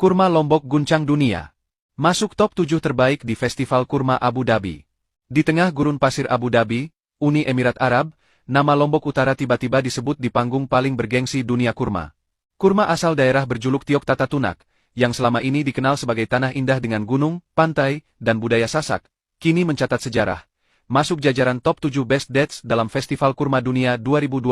Kurma Lombok guncang dunia. Masuk top 7 terbaik di Festival Kurma Abu Dhabi. Di tengah gurun pasir Abu Dhabi, Uni Emirat Arab, nama Lombok Utara tiba-tiba disebut di panggung paling bergengsi dunia kurma. Kurma asal daerah berjuluk Tiok Tata Tunak, yang selama ini dikenal sebagai tanah indah dengan gunung, pantai, dan budaya Sasak, kini mencatat sejarah. Masuk jajaran top 7 Best Dates dalam Festival Kurma Dunia 2025.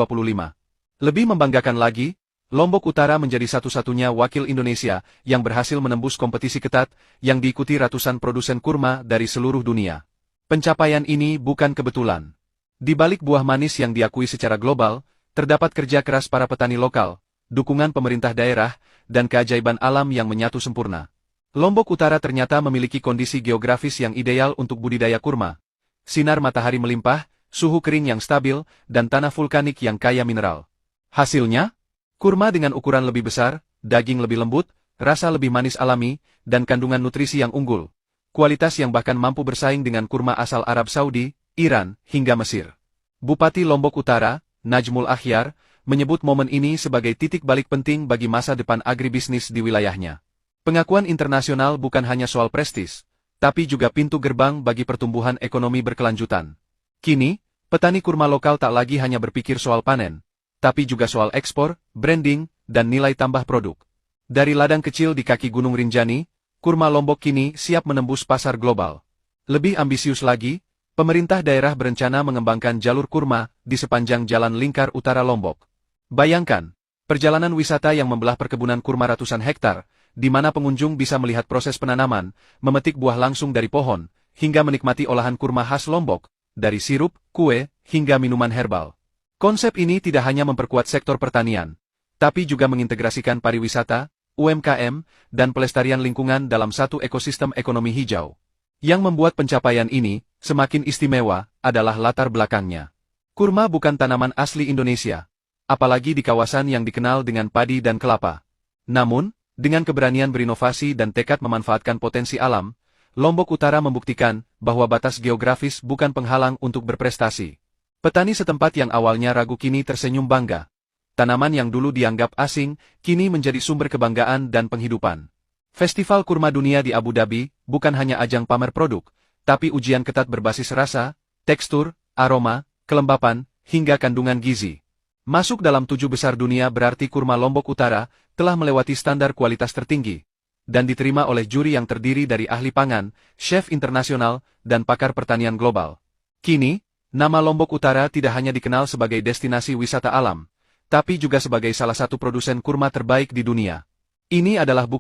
Lebih membanggakan lagi, Lombok Utara menjadi satu-satunya wakil Indonesia yang berhasil menembus kompetisi ketat yang diikuti ratusan produsen kurma dari seluruh dunia. Pencapaian ini bukan kebetulan. Di balik buah manis yang diakui secara global, terdapat kerja keras para petani lokal, dukungan pemerintah daerah, dan keajaiban alam yang menyatu sempurna. Lombok Utara ternyata memiliki kondisi geografis yang ideal untuk budidaya kurma. Sinar matahari melimpah, suhu kering yang stabil, dan tanah vulkanik yang kaya mineral. Hasilnya? Kurma dengan ukuran lebih besar, daging lebih lembut, rasa lebih manis alami, dan kandungan nutrisi yang unggul. Kualitas yang bahkan mampu bersaing dengan kurma asal Arab Saudi, Iran, hingga Mesir. Bupati Lombok Utara, Najmul Akhyar, menyebut momen ini sebagai titik balik penting bagi masa depan agribisnis di wilayahnya. Pengakuan internasional bukan hanya soal prestis, tapi juga pintu gerbang bagi pertumbuhan ekonomi berkelanjutan. Kini, petani kurma lokal tak lagi hanya berpikir soal panen, tapi juga soal ekspor, branding, dan nilai tambah produk. Dari ladang kecil di kaki Gunung Rinjani, kurma Lombok kini siap menembus pasar global. Lebih ambisius lagi, pemerintah daerah berencana mengembangkan jalur kurma di sepanjang Jalan Lingkar Utara Lombok. Bayangkan, perjalanan wisata yang membelah perkebunan kurma ratusan hektar, di mana pengunjung bisa melihat proses penanaman, memetik buah langsung dari pohon, hingga menikmati olahan kurma khas Lombok, dari sirup, kue, hingga minuman herbal. Konsep ini tidak hanya memperkuat sektor pertanian, tapi juga mengintegrasikan pariwisata, UMKM, dan pelestarian lingkungan dalam satu ekosistem ekonomi hijau. Yang membuat pencapaian ini semakin istimewa adalah latar belakangnya. Kurma bukan tanaman asli Indonesia, apalagi di kawasan yang dikenal dengan padi dan kelapa. Namun, dengan keberanian berinovasi dan tekad memanfaatkan potensi alam, Lombok Utara membuktikan bahwa batas geografis bukan penghalang untuk berprestasi. Petani setempat yang awalnya ragu kini tersenyum bangga. Tanaman yang dulu dianggap asing, kini menjadi sumber kebanggaan dan penghidupan. Festival Kurma Dunia di Abu Dhabi bukan hanya ajang pamer produk, tapi ujian ketat berbasis rasa, tekstur, aroma, kelembapan, hingga kandungan gizi. Masuk dalam 7 besar dunia berarti kurma Lombok Utara telah melewati standar kualitas tertinggi, dan diterima oleh juri yang terdiri dari ahli pangan, chef internasional, dan pakar pertanian global. Kini, nama Lombok Utara tidak hanya dikenal sebagai destinasi wisata alam, tapi juga sebagai salah satu produsen kurma terbaik di dunia. Ini adalah bukti